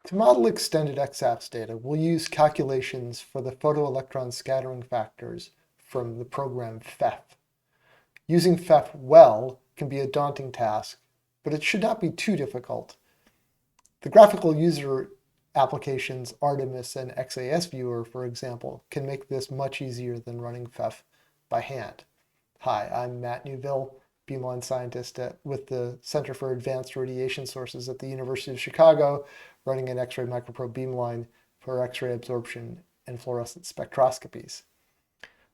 To model extended XAFS data, we'll use calculations for the photoelectron scattering factors from the program Feff. Using Feff well can be a daunting task, but it should not be too difficult. The Graphical User Applications Artemis and XAS Viewer, for example, can make this much easier than running Feff by hand. Hi, I'm Matt Newville, beamline scientist with the Center for Advanced Radiation Sources at the University of Chicago, running an X-ray microprobe beamline for X-ray absorption and fluorescence spectroscopies.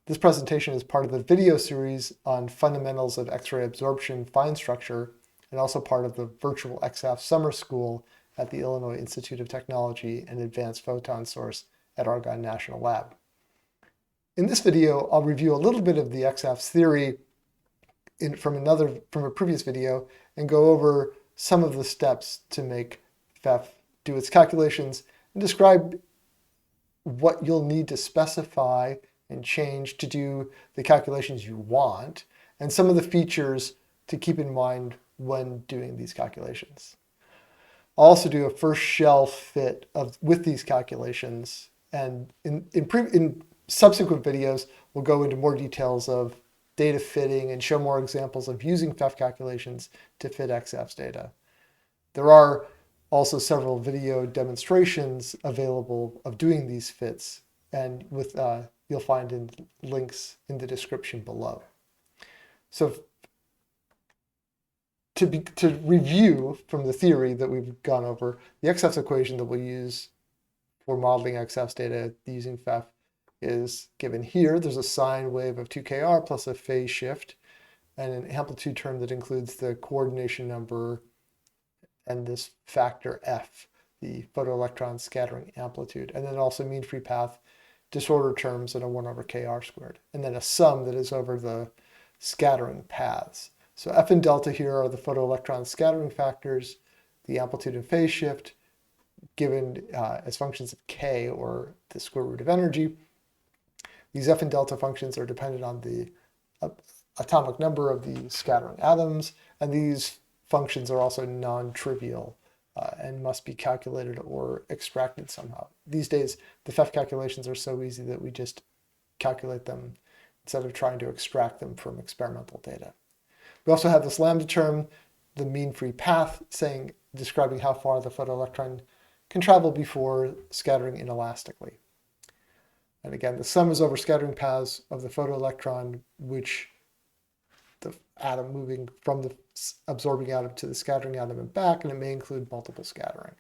This presentation is part of the video series on fundamentals of X-ray absorption fine structure, and also part of the virtual XAFS summer school at the Illinois Institute of Technology and Advanced Photon Source at Argonne National Lab. In this video, I'll review a little bit of the XAFS theory from a previous video and go over some of the steps to make Feff do its calculations and describe what you'll need to specify and change to do the calculations you want, and some of the features to keep in mind when doing these calculations. I'll also do a first shell fit with these calculations, and in subsequent videos, we'll go into more details of data fitting and show more examples of using Feff calculations to fit XAFS data. There are also several video demonstrations available of doing these fits, and you'll find in links in the description below. So to review from the theory that we've gone over, the XAFS equation that we'll use for modeling XAFS data using Feff is given here. There's a sine wave of 2kr plus a phase shift and an amplitude term that includes the coordination number and this factor f, the photoelectron scattering amplitude, and then also mean free path, disorder terms, and a 1/kr², and then a sum that is over the scattering paths. So f and delta here are the photoelectron scattering factors, the amplitude and phase shift, given as functions of k, or the square root of energy. These f and delta functions are dependent on the atomic number of the scattering atoms, and these functions are also non-trivial and must be calculated or extracted somehow. These days, the Feff calculations are so easy that we just calculate them instead of trying to extract them from experimental data. We also have this lambda term, the mean free path, describing how far the photoelectron can travel before scattering inelastically. And again, the sum is over scattering paths of the photoelectron, which the atom moving from the absorbing atom to the scattering atom and back, and it may include multiple scattering.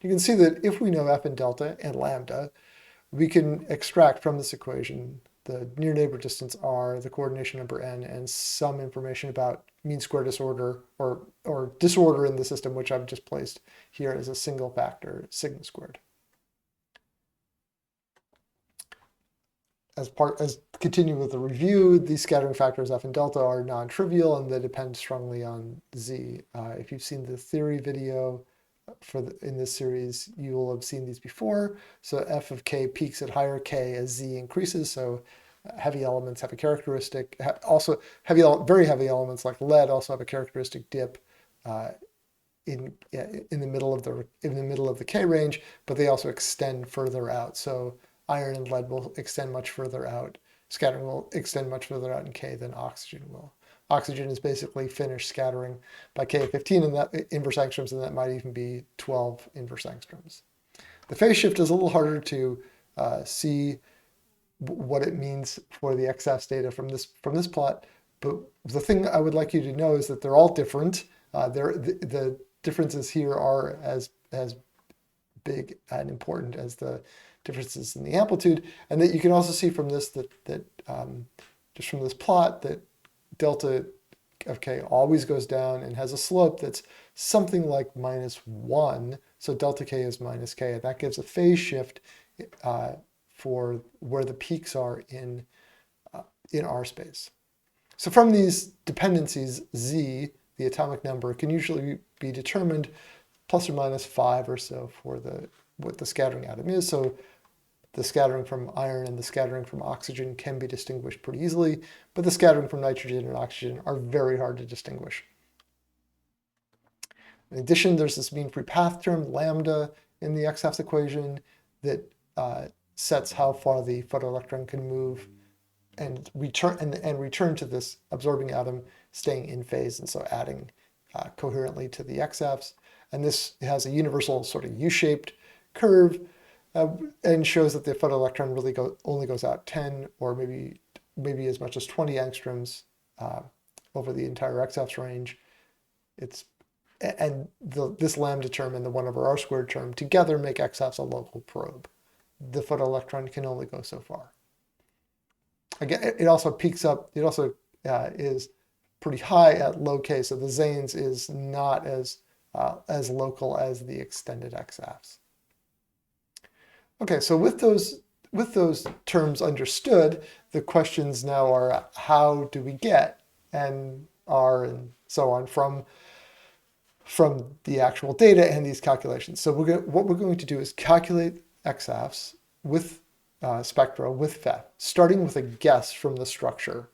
You can see that if we know f and delta and lambda, we can extract from this equation the near neighbor distance r, the coordination number n, and some information about mean square disorder or disorder in the system, which I've just placed here as a single factor, sigma squared. As continue with the review, these scattering factors f and delta are non-trivial and they depend strongly on z. If you've seen the theory video in this series, you will have seen these before. So f of k peaks at higher k as z increases. So heavy elements have a characteristic. Also, very heavy elements like lead also have a characteristic dip in the middle of the k range, but they also extend further out. So iron and lead will extend much further out. Scattering will extend much further out in K than oxygen will. Oxygen is basically finished scattering by K of 15 in that inverse angstroms, and that might even be 12 inverse angstroms. The phase shift is a little harder to see what it means for the XAFS data from this plot, but the thing I would like you to know is that they're all different. The differences here are as big and important as the differences in the amplitude, and that you can also see from this just from this plot that delta of k always goes down and has a slope that's something like -1. So delta k is minus k, and that gives a phase shift for where the peaks are in R space. So from these dependencies, z, the atomic number, can usually be determined plus or minus 5 or so for what the scattering atom is. So the scattering from iron and the scattering from oxygen can be distinguished pretty easily, but the scattering from nitrogen and oxygen are very hard to distinguish. In addition, there's this mean free path term, lambda, in the XAFS equation that sets how far the photoelectron can move and return to this absorbing atom staying in phase, and so adding coherently to the XAFS. And this has a universal sort of U-shaped curve and shows that the photoelectron really only goes out 10 or maybe as much as 20 angstroms over the entire XAFS range. This lambda term and the 1 over r squared term together make XAFS a local probe. The photoelectron can only go so far. Again, it also peaks up, it also is pretty high at low K, so the XANES is not as local as the extended XAFS. Okay, so with those terms understood, the questions now are how do we get N, R, and so on from the actual data and these calculations. So what we're going to do is calculate XAFS with spectra with Feff, starting with a guess from the structure.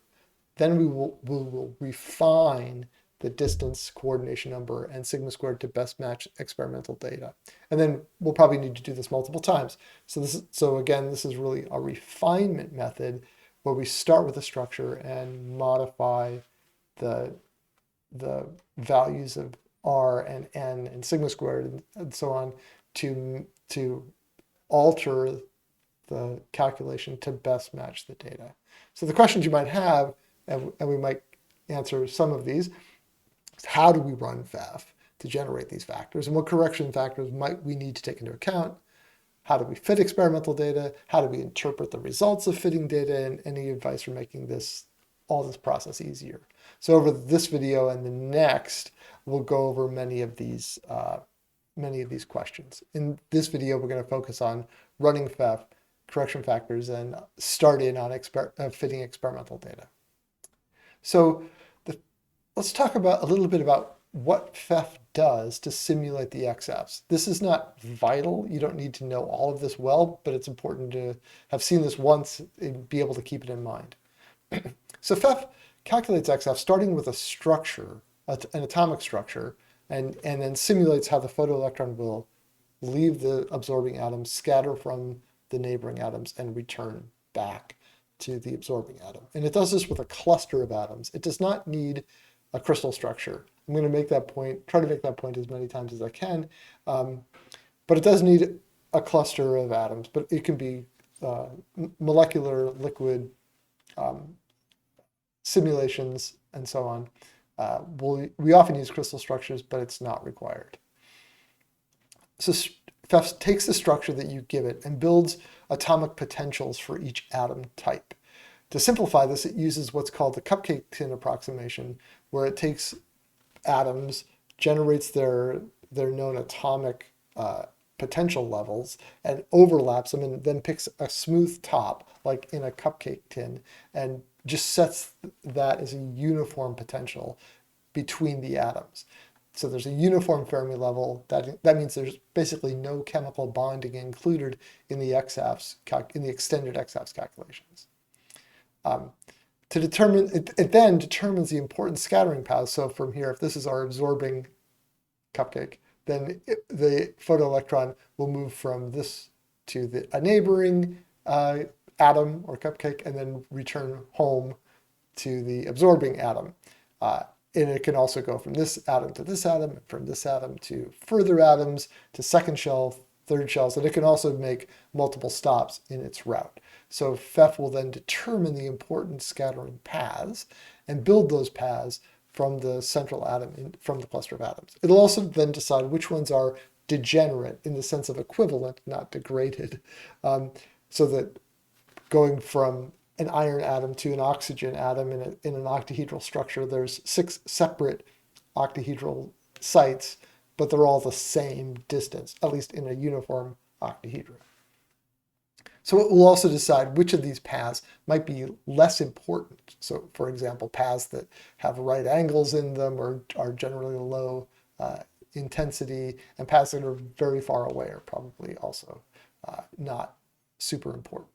Then we will refine the distance, coordination number, and sigma squared to best match experimental data. And then we'll probably need to do this multiple times. So again, this is really a refinement method where we start with the structure and modify the values of R and N and sigma squared and so on to alter the calculation to best match the data. So the questions you might have, and we might answer some of these, is how do we run Feff to generate these factors, and what correction factors might we need to take into account? How do we fit experimental data? How do we interpret the results of fitting data, and any advice for making all this process easier? So over this video and the next, we'll go over many of these questions. In this video, we're going to focus on running Feff, correction factors, and start in on fitting experimental data. So let's talk a little bit about what Feff does to simulate the XAFS. This is not vital. You don't need to know all of this well, but it's important to have seen this once and be able to keep it in mind. So Feff calculates XAFS starting with a structure, an atomic structure, and then simulates how the photoelectron will leave the absorbing atom, scatter from the neighboring atoms, and return back to the absorbing atom. And it does this with a cluster of atoms. It does not need a crystal structure. I'm going to make that point, try to make that point as many times as I can. But it does need a cluster of atoms, but it can be molecular, liquid, simulations, and so on. We often use crystal structures, but it's not required. So Feff takes the structure that you give it and builds atomic potentials for each atom type. To simplify this, it uses what's called the cupcake tin approximation, where it takes atoms, generates their known atomic potential levels, and overlaps them, and then picks a smooth top, like in a cupcake tin, and just sets that as a uniform potential between the atoms. So there's a uniform Fermi level. That means there's basically no chemical bonding included in the extended XAFS calculations. It then determines the important scattering paths. So from here, if this is our absorbing cupcake, then the photoelectron will move from this to a neighboring atom or cupcake, and then return home to the absorbing atom. And it can also go from this atom to this atom, from this atom to further atoms, to second shell, third shells, and it can also make multiple stops in its route. So Feff will then determine the important scattering paths and build those paths from the central atom, from the cluster of atoms. It'll also then decide which ones are degenerate in the sense of equivalent, not degraded, so that going from an iron atom to an oxygen atom in an octahedral structure, there's 6 separate octahedral sites, but they're all the same distance, at least in a uniform octahedron. So it will also decide which of these paths might be less important. So for example, paths that have right angles in them or are generally low intensity, and paths that are very far away are probably also not super important.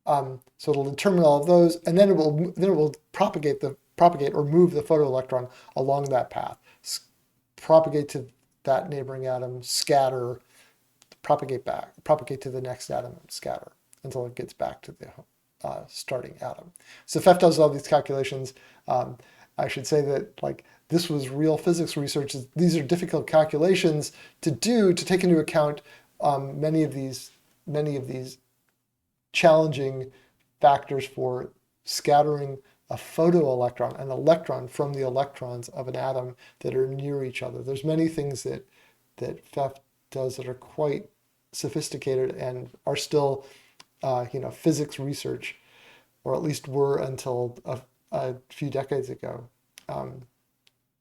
So it'll determine all of those, and then it will propagate or move the photoelectron along that path, propagate to that neighboring atom, scatter, propagate to the next atom and scatter until it gets back to the starting atom. So Feff does all these calculations. I should say that like this was real physics research. These are difficult calculations to do to take into account many of these challenging factors for scattering a photoelectron, an electron from the electrons of an atom that are near each other. There's many things that Feff does that are quite sophisticated and are still physics research, or at least were until a few decades ago.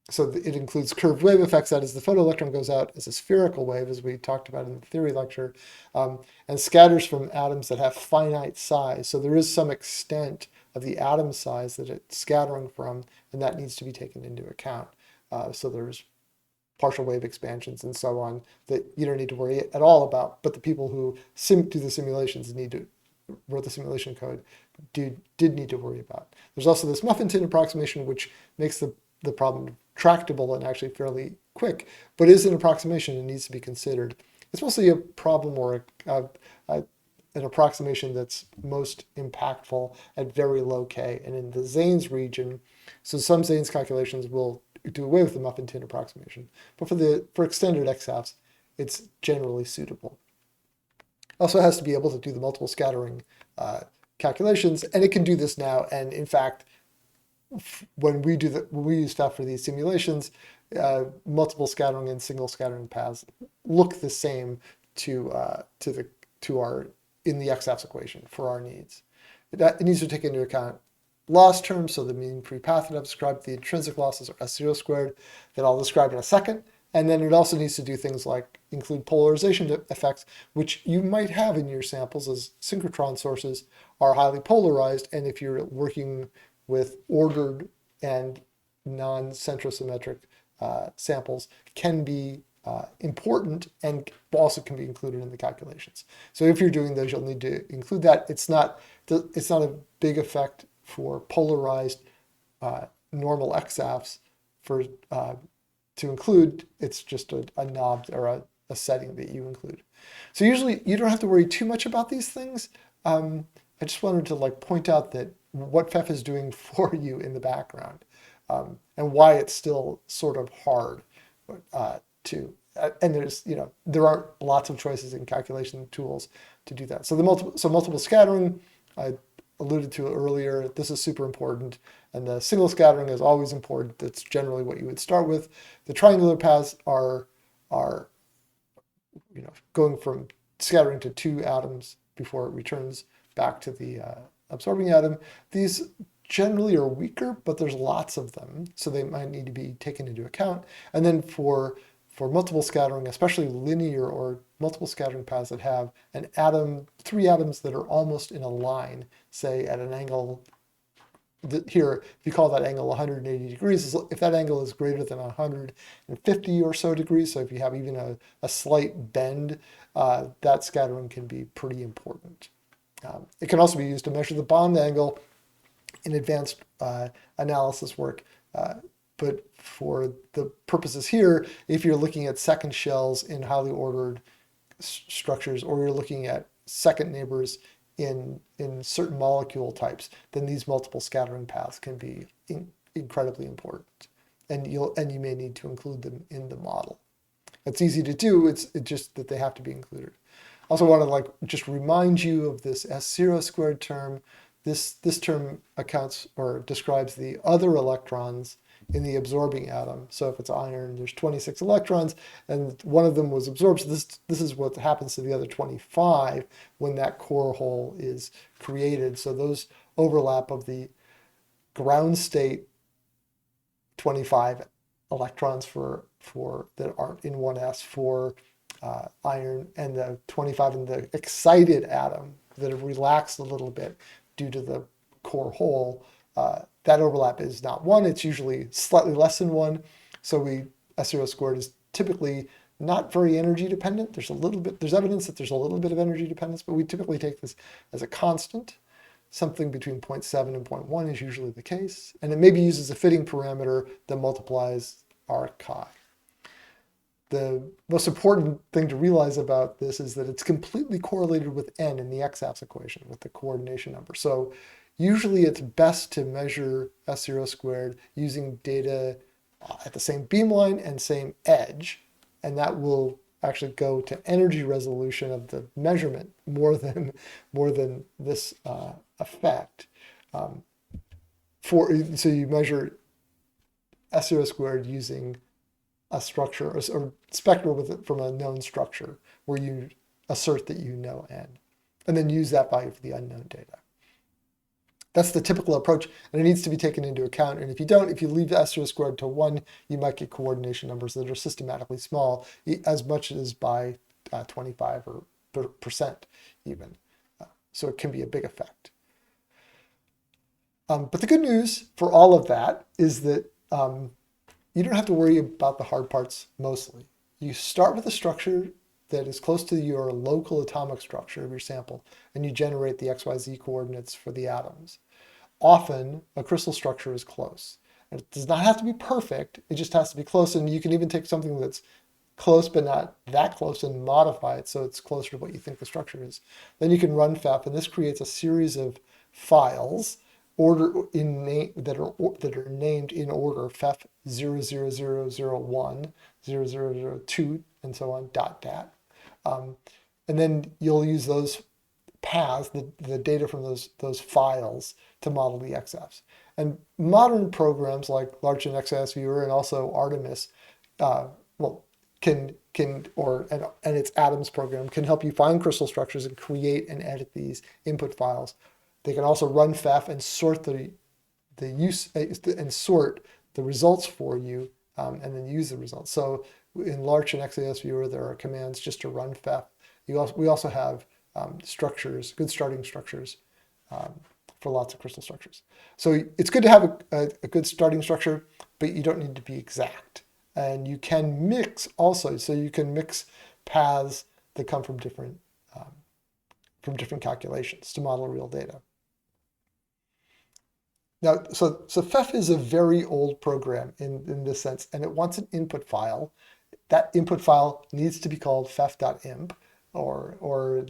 So it includes curved wave effects. That is, the photoelectron goes out as a spherical wave, as we talked about in the theory lecture, and scatters from atoms that have finite size. So there is some extent of the atom size that it's scattering from, and that needs to be taken into account. So there's partial wave expansions and so on that you don't need to worry at all about, but the people who do the simulations wrote the simulation code did need to worry about. There's also this muffin tin approximation, which makes the problem tractable and actually fairly quick, but is an approximation and needs to be considered. It's mostly a problem or an approximation that's most impactful at very low k and in the Zanes region. So some Zanes calculations will do away with the muffin tin approximation, but for extended XAFS, it's generally suitable. Also has to be able to do the multiple scattering calculations, and it can do this now. And in fact, when we use Feff for these simulations, multiple scattering and single scattering paths look the same in the XAFS equation for our needs. It needs to take into account loss terms, so the mean free path that I've described, the intrinsic losses are S0 squared that I'll describe in a second. And then it also needs to do things like include polarization effects, which you might have in your samples as synchrotron sources are highly polarized. And if you're working with ordered and non-centrosymmetric samples, can be important and also can be included in the calculations. So if you're doing those, you'll need to include that. It's not a big effect for polarized normal XAFS to include. It's just a knob or a setting that you include. So usually you don't have to worry too much about these things. I just wanted to point out that what Feff is doing for you in the background and why it's still sort of hard to. And there aren't lots of choices in calculation tools to do that. So multiple scattering, I alluded to it earlier. This is super important, and the single scattering is always important. That's generally what you would start with. The triangular paths are going from scattering to 2 atoms before it returns back to the absorbing atom. These generally are weaker, but there's lots of them, so they might need to be taken into account. And then for multiple scattering, especially linear or multiple scattering paths that have an atom, 3 atoms that are almost in a line, say at an angle, here, if you call that angle 180 degrees, if that angle is greater than 150 or so degrees, so if you have even a slight bend, that scattering can be pretty important. It can also be used to measure the bond angle in advanced analysis work. But for the purposes here, if you're looking at second shells in highly ordered structures, or you're looking at second neighbors in certain molecule types, then these multiple scattering paths can be incredibly important. And you may need to include them in the model. It's easy to do, it's just that they have to be included. Also want to just remind you of this S0 squared term. This term accounts or describes the other electrons in the absorbing atom. So if it's iron, there's 26 electrons, and one of them was absorbed. So this is what happens to the other 25 when that core hole is created. So those overlap of the ground state 25 electrons that aren't in 1s for iron, and the 25 in the excited atom that have relaxed a little bit due to the core hole. That overlap is not 1, it's usually slightly less than 1. So S0 squared is typically not very energy dependent. There's evidence that there's a little bit of energy dependence, but we typically take this as a constant. Something between 0.7 and 0.1 is usually the case. And it may be used as a fitting parameter that multiplies our chi. the most important thing to realize about this is that it's completely correlated with n in the XAFS equation, with the coordination number. So usually it's best to measure S0 squared using data at the same beamline and same edge, and that will actually go to energy resolution of the measurement more than this effect. So you measure S0 squared using a structure or spectral from a known structure where you assert that you know n, and then use that value for the unknown data. That's the typical approach, and it needs to be taken into account. And if you leave the S0 squared to 1, you might get coordination numbers that are systematically small, as much as by 25% even. So it can be a big effect. But the good news for all of that is that you don't have to worry about the hard parts mostly. You start with a structure that is close to your local atomic structure of your sample, and you generate the XYZ coordinates for the atoms. Often, a crystal structure is close. And it does not have to be perfect, it just has to be close, and you can even take something that's close but not that close and modify it so it's closer to what you think the structure is. Then you can run Feff, and this creates a series of files that are named in order, Feff 00001, 0002, and so on, .dat. And then you'll use those paths, the data from those files, to model the XAFS. And modern programs like Artemis and XAS Viewer and also Artemis, and its Atoms program can help you find crystal structures and create and edit these input files. They can also run Feff and sort sort the results for you, and then use the results. So in Artemis and XAS Viewer, there are commands just to run Feff. We also have structures, good starting structures for lots of crystal structures. So it's good to have a good starting structure, but you don't need to be exact. And you can mix also, so you can mix paths that come from different calculations to model real data. Now, so Feff is a very old program in this sense, and it wants an input file. That input file needs to be called feff.imp, or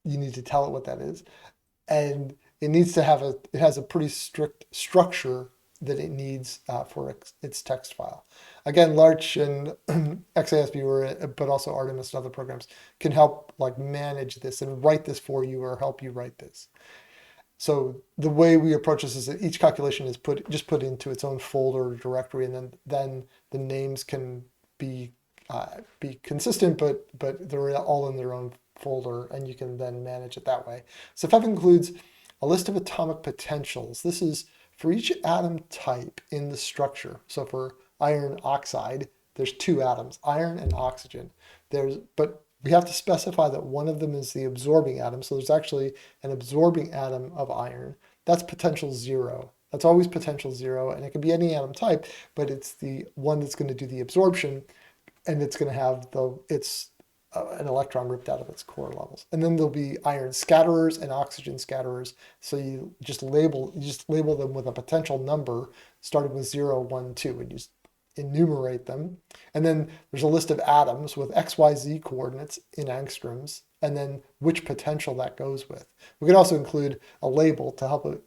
you need to tell it what that is. And it needs to have it has a pretty strict structure that it needs for its text file. Again, Larch and XAS Viewer, but also Artemis and other programs can help manage this and write this for you or help you write this. So the way we approach this is that each calculation is just put into its own folder or directory, and then the names can be consistent, but they're all in their own folder, and you can then manage it that way. So Feff includes a list of atomic potentials. This is for each atom type in the structure. So for iron oxide, there's 2 atoms, iron and oxygen. But we have to specify that one of them is the absorbing atom. So there's actually an absorbing atom of iron. That's potential 0. That's always potential 0, and it can be any atom type, but it's the one that's going to do the absorption, and it's going to have an electron ripped out of its core levels. And then there'll be iron scatterers and oxygen scatterers. So you just label them with a potential number starting with 0, 1, 2, and you just enumerate them. And then there's a list of atoms with XYZ coordinates in angstroms, and then which potential that goes with. We can also include a label to help it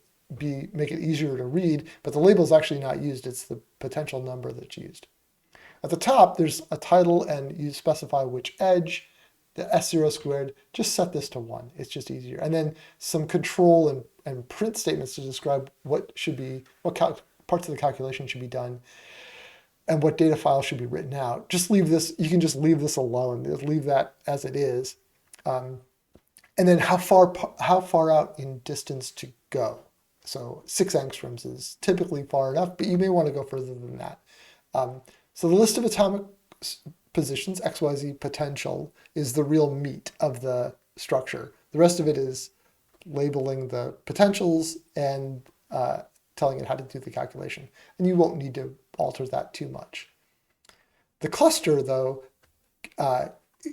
make it easier to read, but the label is actually not used. It's the potential number that's used. At the top, there's a title, and you specify which edge, the S0 squared, just set this to 1. It's just easier. And then some control and print statements to describe what parts of the calculation should be done and what data file should be written out. You can just leave this alone, leave that as it is. And then how far out in distance to go. So 6 angstroms is typically far enough, but you may want to go further than that. So the list of atomic positions, XYZ potential, is the real meat of the structure. The rest of it is labeling the potentials and telling it how to do the calculation. And you won't need to alter that too much. The cluster, though,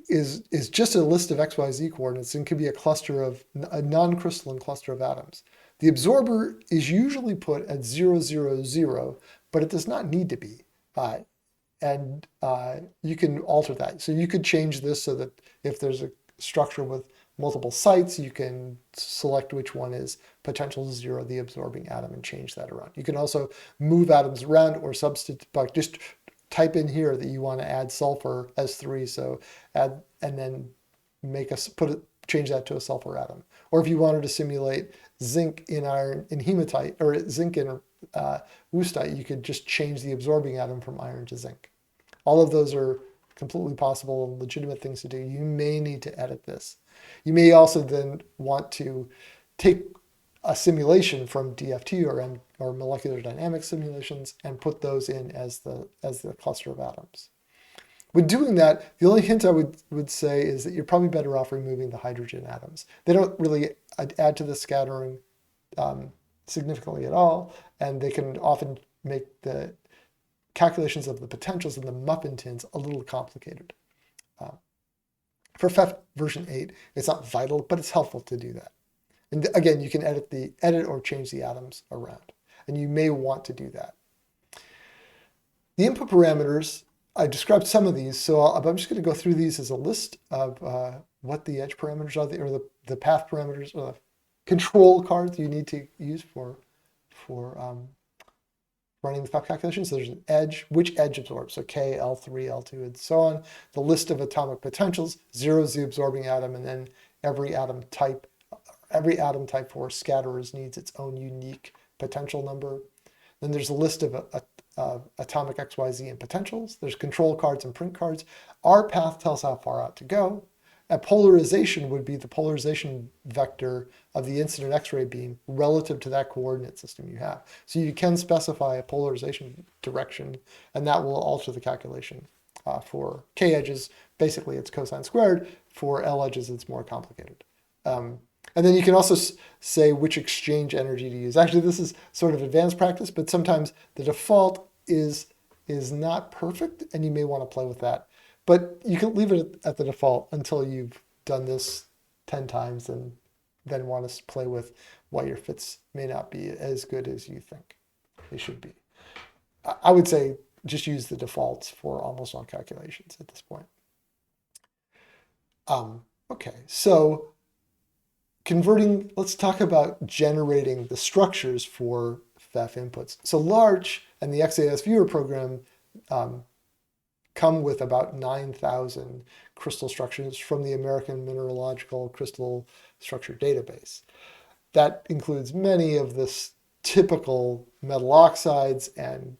is just a list of XYZ coordinates and can be a non-crystalline cluster of atoms. The absorber is usually put at 0, 0, 0, but it does not need to be. and you can alter that. So you could change this so that if there's a structure with multiple sites, you can select which one is potential 0, the absorbing atom, and change that around. You can also move atoms around or substitute, but just type in here that you want to add sulfur as 3, so add, and then make us change that to a sulfur atom. Or if you wanted to simulate zinc in iron in hematite, or zinc in woostite, you could just change the absorbing atom from iron to zinc. All of those are completely possible and legitimate things to do. You may need to edit this. You may also then want to take a simulation from DFT or molecular dynamics simulations and put those in as the cluster of atoms. When doing that, the only hint I would say is that you're probably better off removing the hydrogen atoms. They don't really add to the scattering significantly at all, and they can often make the calculations of the potentials in the muffin tins a little complicated. For Feff version 8, it's not vital, but it's helpful to do that. And again, you can edit or change the atoms around, and you may want to do that. The input parameters, I described some of these, so I'm just going to go through these as a list of what the edge parameters are, or the path parameters, or the control cards you need to use for running the Feff calculations. So there's an edge, which edge absorbs, so K, L3, L2, and so on. The list of atomic potentials, 0 is the absorbing atom, and then every atom type for scatterers needs its own unique potential number. Then there's a list of atomic XYZ and potentials. There's control cards and print cards. Our path tells how far out to go. A polarization would be the polarization vector of the incident X-ray beam relative to that coordinate system you have. So you can specify a polarization direction, and that will alter the calculation. For K edges, basically it's cosine squared. For L edges, it's more complicated. And then you can also say which exchange energy to use. Actually, this is sort of advanced practice, but sometimes the default is not perfect, and you may want to play with that. But you can leave it at the default until you've done this 10 times and then want to play with why your fits may not be as good as you think they should be. I would say just use the defaults for almost all calculations at this point. Okay, so let's talk about generating the structures for Feff inputs. So Larch and the XAS Viewer program come with about 9,000 crystal structures from the American Mineralogical Crystal Structure Database. That includes many of the typical metal oxides and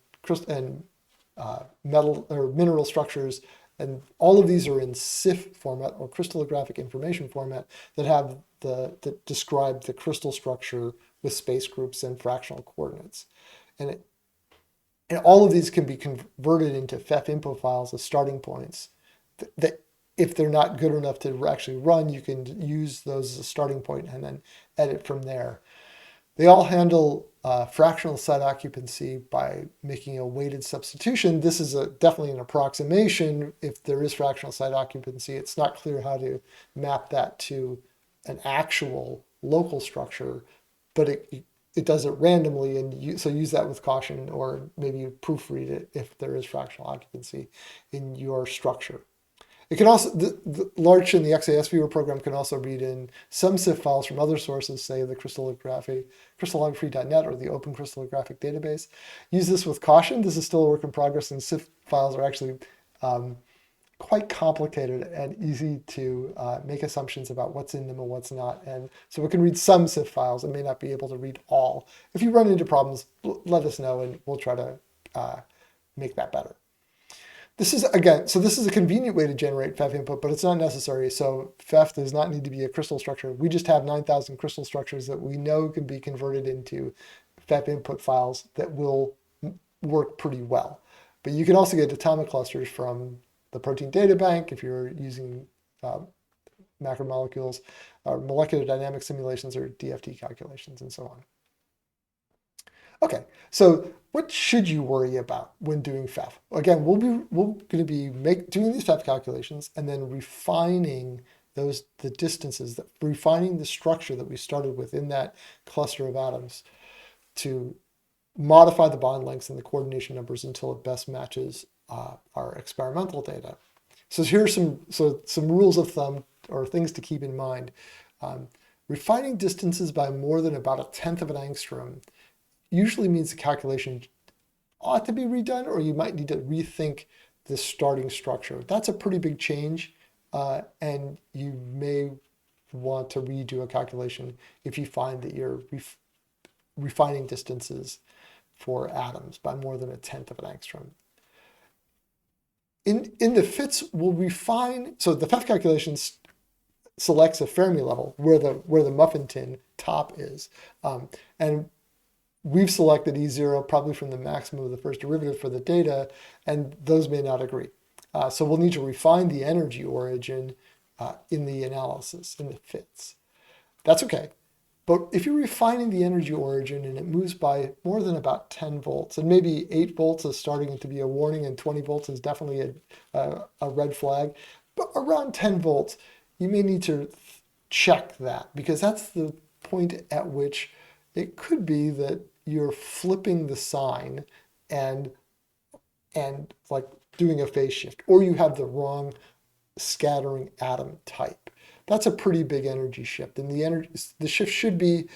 metal or mineral structures, and all of these are in CIF format, or crystallographic information format, that describe the crystal structure with space groups and fractional coordinates. And all of these can be converted into Feff info files as starting points that if they're not good enough to actually run, you can use those as a starting point and then edit from there. They all handle fractional site occupancy by making a weighted substitution. This is definitely an approximation. If there is fractional site occupancy, it's not clear how to map that to an actual local structure, but it does it randomly, and so use that with caution, or maybe proofread it if there is fractional occupancy in your structure. It can also, the Larch and the XAS Viewer program can also read in some CIF files from other sources, say the crystallography.net or the Open Crystallographic Database. Use this with caution. This is still a work in progress, and CIF files are actually quite complicated and easy to make assumptions about what's in them and what's not. And so we can read some CIF files and may not be able to read all. If you run into problems, let us know and we'll try to make that better. This is a convenient way to generate Feff input, but it's not necessary. So Feff does not need to be a crystal structure. We just have 9,000 crystal structures that we know can be converted into Feff input files that will work pretty well. But you can also get atomic clusters from the protein data bank if you're using macromolecules, or molecular dynamics simulations, or DFT calculations, and so on. Okay, so what should you worry about when doing Feff? Again, we're going to be doing these Feff calculations and then refining the distances, refining the structure that we started with in that cluster of atoms to modify the bond lengths and the coordination numbers until it best matches our experimental data. So here are some rules of thumb or things to keep in mind. Refining distances by more than about 1/10 of an angstrom usually means the calculation ought to be redone, or you might need to rethink the starting structure. That's a pretty big change, and you may want to redo a calculation if you find that you're refining distances for atoms by more than 1/10 of an angstrom. In the FITs, we'll refine, so the Feff calculations selects a Fermi level where the muffin tin top is. And we've selected E0 probably from the maximum of the first derivative for the data, and those may not agree. So we'll need to refine the energy origin in the analysis, in the FITs. That's okay. But if you're refining the energy origin and it moves by more than about 10 volts, and maybe 8 volts is starting to be a warning and 20 volts is definitely a red flag, but around 10 volts, you may need to check that, because that's the point at which it could be that you're flipping the sign and like doing a phase shift, or you have the wrong scattering atom type. That's a pretty big energy shift, and the shift should be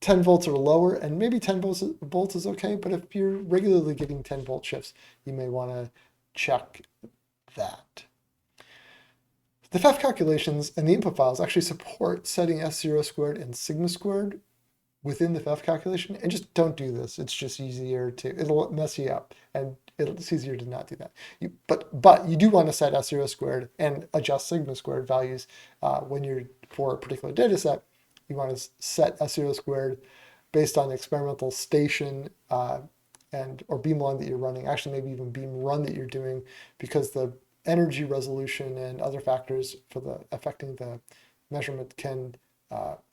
10 volts or lower, and maybe 10 volts is okay, but if you're regularly getting 10 volt shifts, you may want to check that. The Feff calculations and the input files actually support setting S0 squared and sigma squared within the Feff calculation, and just don't do this. It's just easier it'll mess you up, and it's easier to not do that. But you do want to set S0 squared and adjust sigma squared values when you're, for a particular data set. You want to set S0 squared based on the experimental station or beamline that you're running, actually maybe even beam run that you're doing, because the energy resolution and other factors affecting the measurement can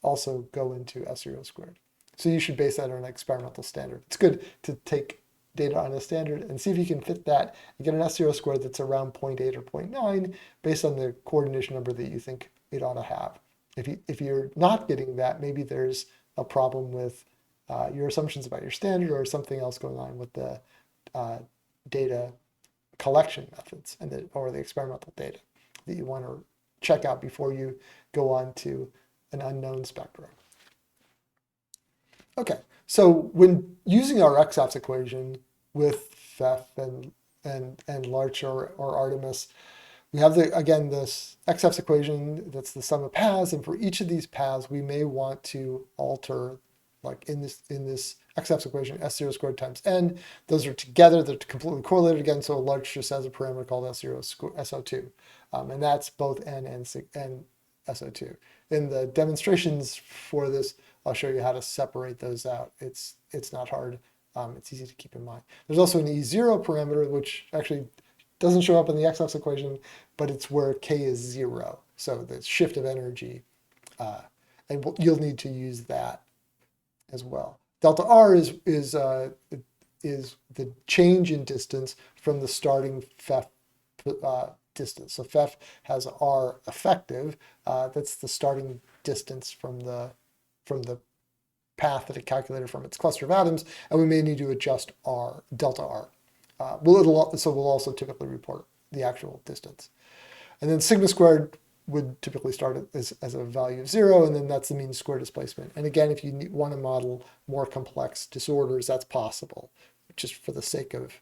also go into S0 squared. So you should base that on an experimental standard. It's good to take data on a standard and see if you can fit that and get an S0 squared that's around 0.8 or 0.9 based on the coordination number that you think it ought to have. If you're not getting that, maybe there's a problem with your assumptions about your standard, or something else going on with the data collection methods or the experimental data that you want to check out before you go on to an unknown spectrum. Okay, so when using our XAFS equation with Feff and Larch or Artemis, we have again this XAFS equation that's the sum of paths, and for each of these paths we may want to alter, like in this XAFS equation, S0 squared times n. Those are together, they're completely correlated again, so Larch just has a parameter called SO2, and that's both n and SO2. In the demonstrations for this, I'll show you how to separate those out. It's not hard. It's easy to keep in mind. There's also an E0 parameter, which actually doesn't show up in the XAFS equation, but it's where K is 0. So the shift of energy, and you'll need to use that as well. Delta R is the change in distance from the starting Feff distance. So Feff has R effective. That's the starting distance from the path that it calculated from its cluster of atoms, and we may need to adjust R, delta R. So we'll also typically report the actual distance. And then sigma squared would typically start as a value of 0, and then that's the mean square displacement. And again, if you want to model more complex disorders, that's possible. Just for the sake of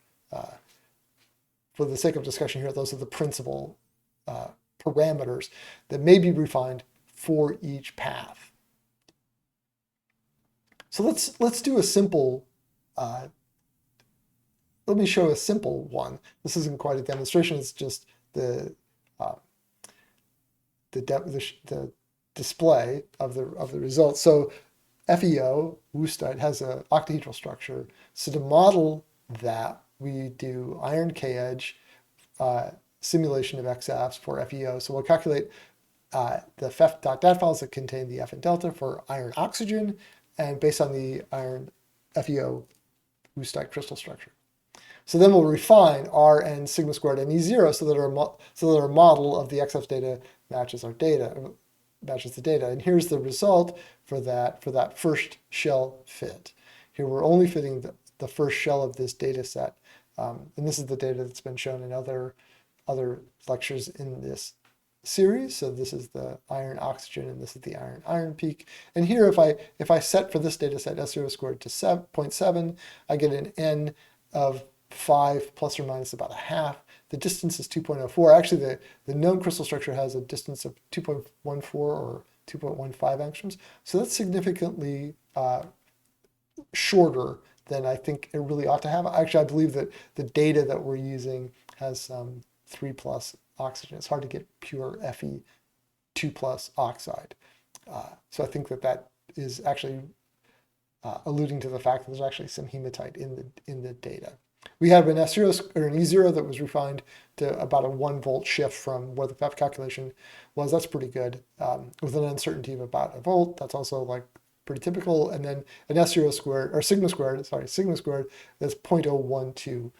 discussion here, those are the principal parameters that may be refined for each path. So let's do a simple. Let me show a simple one. This isn't quite a demonstration. It's just the display of the results. So FEO, Woostite, has an octahedral structure. So to model that, we do iron K-edge simulation of XAFS for FEO. So we'll calculate the Feff.dat files that contain the F and delta for iron oxygen, and based on the iron FEO Woostite crystal structure. So then we'll refine R and sigma squared and E0 so that our model of the XAFS data matches the data. And here's the result for that first shell fit. Here we're only fitting the first shell of this data set And this is the data that's been shown in other lectures in this series. So this is the iron oxygen, and this is the iron peak. And here, if I set for this data set S0 squared to 0.7, I get an N of 5 plus or minus about a half. The distance is 2.04. Actually, the known crystal structure has a distance of 2.14 or 2.15 angstroms. So that's significantly shorter than I think it really ought to have. Actually, I believe that the data that we're using has 3+ oxygen. It's hard to get pure Fe 2+ oxide. So I think that is actually alluding to the fact that there's actually some hematite in the data. We have an S0 or an E0 that was refined to about a 1 volt shift from where the Feff calculation was. That's pretty good. With an uncertainty of about a volt, that's also like pretty typical. And then an S0 squared, or sigma squared that's 0.012,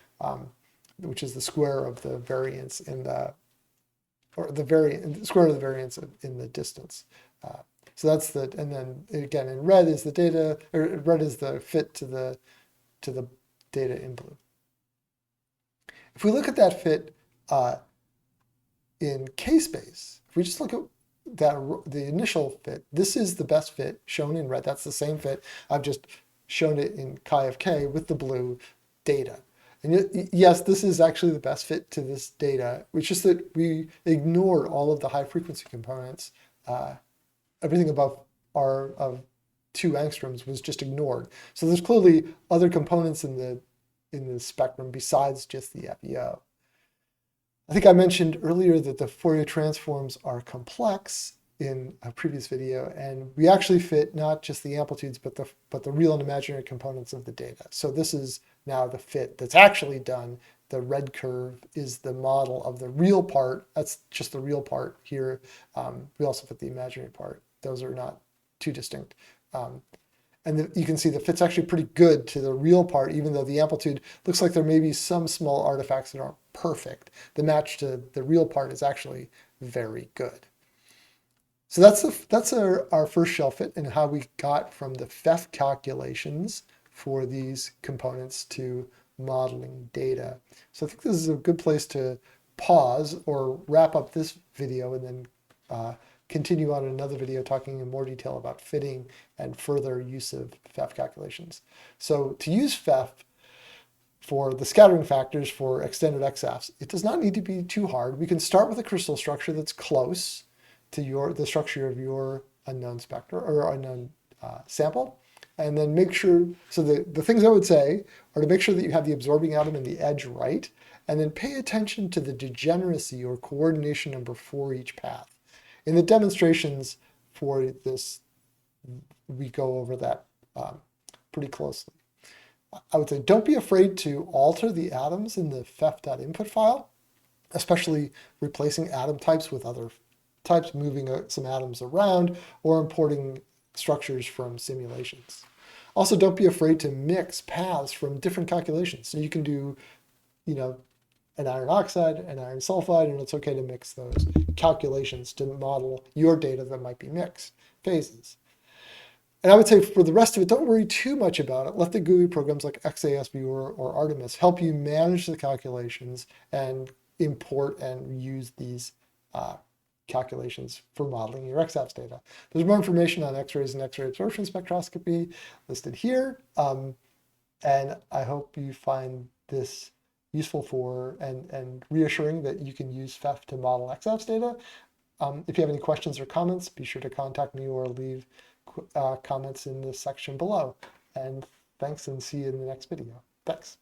which is the square of the variance in the, or the square of the variance in the distance. So that's the, and then again in red is the data, or red is the fit to the data in blue. If we look at that fit in K-space, if we just look at the initial fit, this is the best fit shown in red. That's the same fit. I've just shown it in chi of K with the blue data. And yes, this is actually the best fit to this data. It's just that we ignored all of the high frequency components. Everything above R of 2 angstroms was just ignored. So there's clearly other components in the spectrum besides just the FEO. I think I mentioned earlier that the Fourier transforms are complex in a previous video, and we actually fit not just the amplitudes, but the real and imaginary components of the data. So this is now the fit that's actually done. The red curve is the model of the real part. That's just the real part here. We also fit the imaginary part. Those are not too distinct. And you can see the fit's actually pretty good to the real part, even though the amplitude looks like there may be some small artifacts that aren't perfect. The match to the real part is actually very good. So that's our first shell fit and how we got from the Feff calculations for these components to modeling data. So I think this is a good place to pause or wrap up this video and then continue on another video talking in more detail about fitting and further use of Feff calculations. So to use Feff for the scattering factors for extended XAFS, it does not need to be too hard. We can start with a crystal structure that's close to the structure of your unknown spectra or unknown sample, and then make sure, so the things I would say are to make sure that you have the absorbing atom and the edge right, and then pay attention to the degeneracy or coordination number for each path. In the demonstrations for this, we go over that pretty closely. I would say don't be afraid to alter the atoms in the feff.input file, especially replacing atom types with other types, moving some atoms around, or importing structures from simulations. Also, don't be afraid to mix paths from different calculations. So you can do, an iron oxide, an iron sulfide, and it's okay to mix those calculations to model your data that might be mixed phases. And I would say for the rest of it, don't worry too much about it. Let the GUI programs like XAS Viewer or Artemis help you manage the calculations and import and use these calculations for modeling your XAFS data. There's more information on X-rays and X-ray absorption spectroscopy listed here. And I hope you find this useful for and reassuring that you can use Feff to model XAFS data. If you have any questions or comments, be sure to contact me or leave comments in the section below. And thanks, and see you in the next video. Thanks.